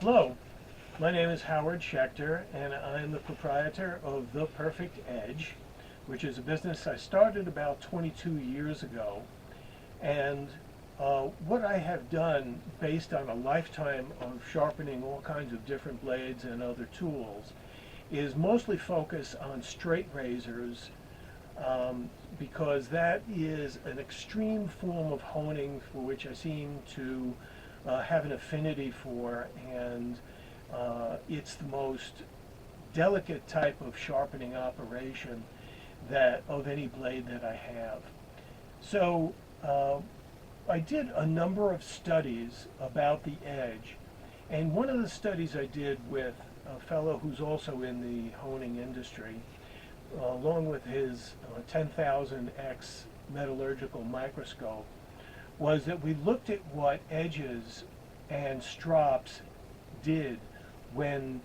Hello, my name is Howard Schechter, and I'm the proprietor of The Perfect Edge, which is a business I started about 22 years ago. And what I have done, based on a lifetime of sharpening all kinds of different blades and other tools, is mostly focus on straight razors, because that is an extreme form of honing for which I seem to have an affinity for, and it's the most delicate type of sharpening operation that of any blade that I have. So I did a number of studies about the edge, and one of the studies I did with a fellow who's also in the honing industry, along with his 10,000x metallurgical microscope, was that we looked at what edges and strops did when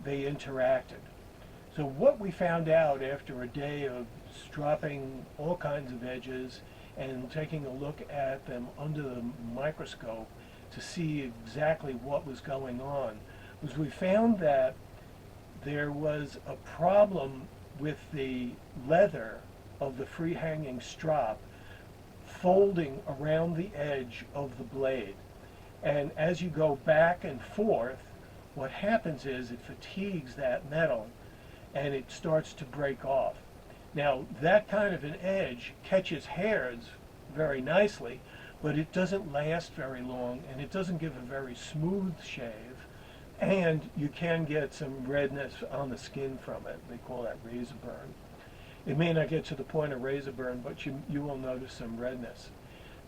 they interacted. So what we found out after a day of stropping all kinds of edges and taking a look at them under the microscope to see exactly what was going on was we found that there was a problem with the leather of the free-hanging strop folding around the edge of the blade. And as you go back and forth, what happens is it fatigues that metal and it starts to break off. Now, that kind of an edge catches hairs very nicely, but it doesn't last very long, and it doesn't give a very smooth shave, and you can get some redness on the skin from it. They call that razor burn. It may not get to the point of razor burn, but you will notice some redness.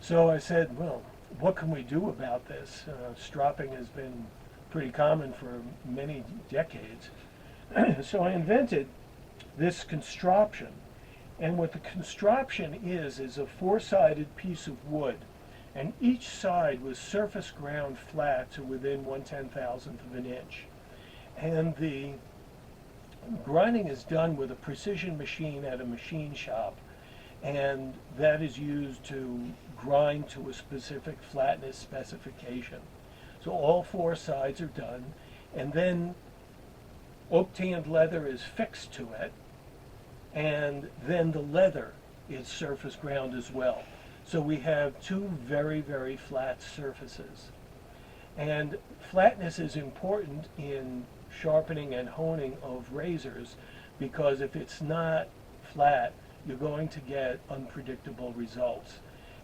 So I said, well, what can we do about this? Stropping has been pretty common for many decades. So I invented this Constroption. And what the Constroption is a four-sided piece of wood. And each side was surface ground flat to within 1/10,000th of an inch. And the grinding is done with a precision machine at a machine shop, and that is used to grind to a specific flatness specification. So all four sides are done, and then oak-tanned leather is fixed to it, and then the leather is surface ground as well. So we have two very, very flat surfaces. And flatness is important in sharpening and honing of razors, because if it's not flat, you're going to get unpredictable results.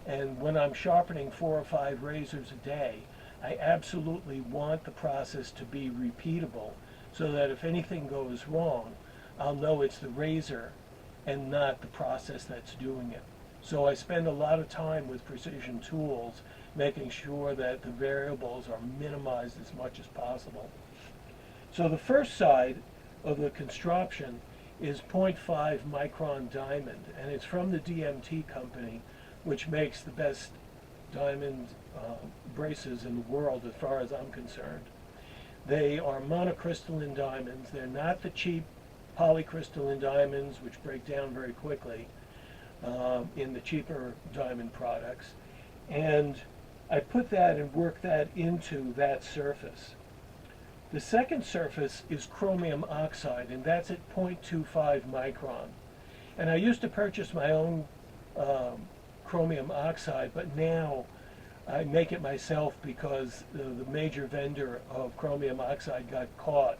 And when I'm sharpening 4 or 5 razors a day, I absolutely want the process to be repeatable, so that if anything goes wrong, I'll know it's the razor and not the process that's doing it. So I spend a lot of time with precision tools making sure that the variables are minimized as much as possible. So the first side of the Constroption is 0.5 micron diamond, and it's from the DMT company, which makes the best diamond braces in the world as far as I'm concerned. They are monocrystalline diamonds. They're not the cheap polycrystalline diamonds, which break down very quickly in the cheaper diamond products. And I put that and work that into that surface. The second surface is chromium oxide, and that's at 0.25 micron. And I used to purchase my own chromium oxide, but now I make it myself because the major vendor of chromium oxide got caught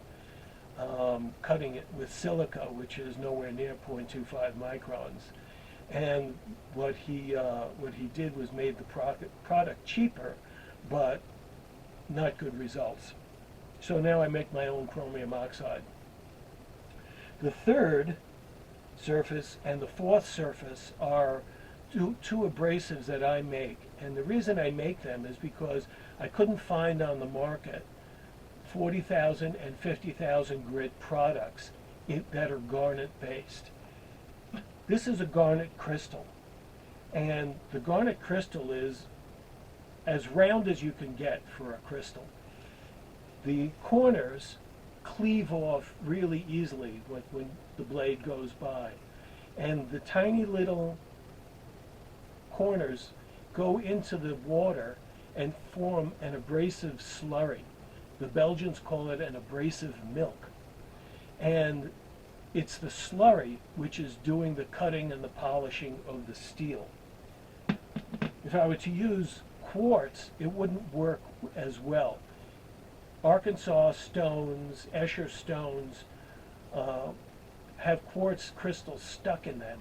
cutting it with silica, which is nowhere near 0.25 microns. And what he did was made the product cheaper, but not good results. So now I make my own chromium oxide. The third surface and the fourth surface are two abrasives that I make. And the reason I make them is because I couldn't find on the market 40,000 and 50,000 grit products that are garnet based. This is a garnet crystal, and the garnet crystal is as round as you can get for a crystal. The corners cleave off really easily when the blade goes by, and the tiny little corners go into the water and form an abrasive slurry. The Belgians call it an abrasive milk. And it's the slurry which is doing the cutting and the polishing of the steel. If I were to use quartz, it wouldn't work as well. Arkansas stones, Escher stones, have quartz crystals stuck in them,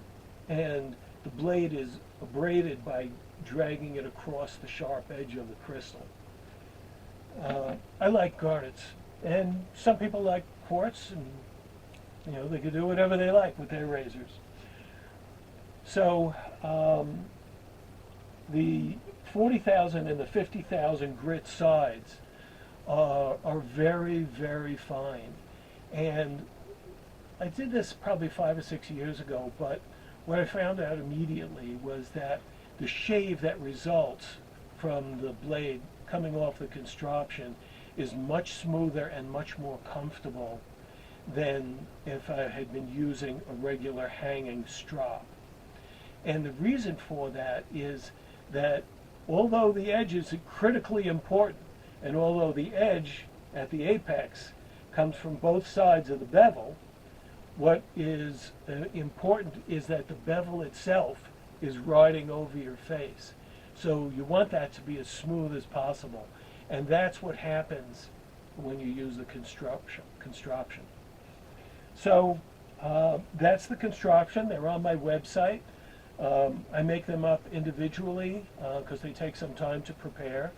and the blade is abraded by dragging it across the sharp edge of the crystal. I like garnets, and some people like quartz, and they can do whatever they like with their razors. So the 40,000 and the 50,000 grit sides are very, very fine. And I did this probably 5 or 6 years ago, but what I found out immediately was that the shave that results from the blade coming off the Constroption is much smoother and much more comfortable than if I had been using a regular hanging strop. And the reason for that is that although the edge is critically important, and although the edge at the apex comes from both sides of the bevel, what is important is that the bevel itself is riding over your face. So you want that to be as smooth as possible. And that's what happens when you use the Constroption. So that's the Constroption. They're on my website. I make them up individually because they take some time to prepare.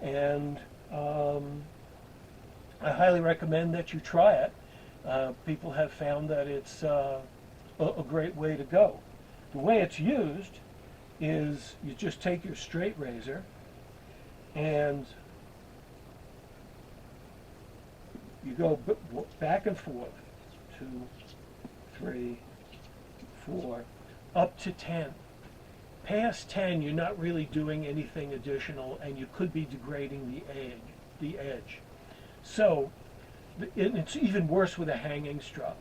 And I highly recommend that you try it. People have found that it's a great way to go. The way it's used is you just take your straight razor and you go back and forth, 2, 3, 4, up to 10. Past 10, you're not really doing anything additional, and you could be degrading the edge. So it's even worse with a hanging strop.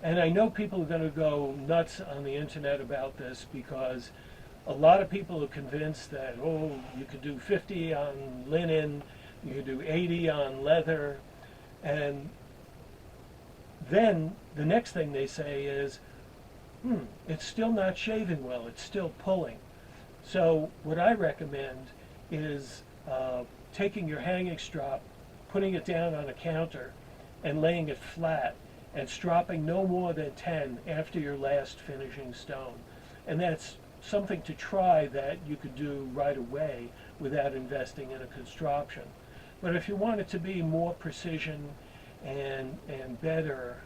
And I know people are going to go nuts on the internet about this because a lot of people are convinced that, you could do 50 on linen, you could do 80 on leather, and then the next thing they say is, it's still not shaving well, it's still pulling. So what I recommend is taking your hanging strop, putting it down on a counter, and laying it flat, and stropping no more than 10 after your last finishing stone. And that's something to try that you could do right away without investing in a Constroption. But if you want it to be more precision and better,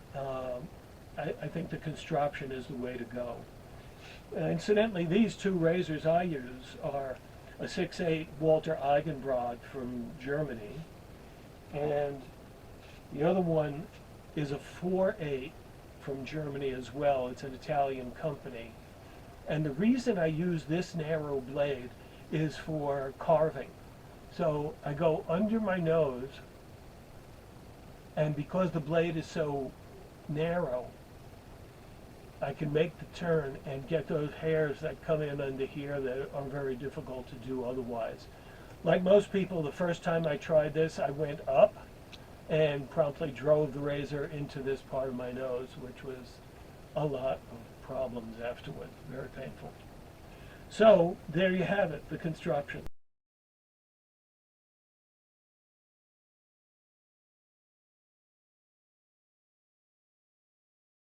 I think the Constroption is the way to go. Incidentally, these two razors I use are a 6/8 Walter Eigenbrod from Germany, and the other one is a 4/8 from Germany as well. It's an Italian company. And the reason I use this narrow blade is for carving. So I go under my nose, and because the blade is so narrow, I can make the turn and get those hairs that come in under here that are very difficult to do otherwise. Like most people, the first time I tried this, I went up and promptly drove the razor into this part of my nose, which was a lot of problems afterward, very painful. So there you have it, the Constroption.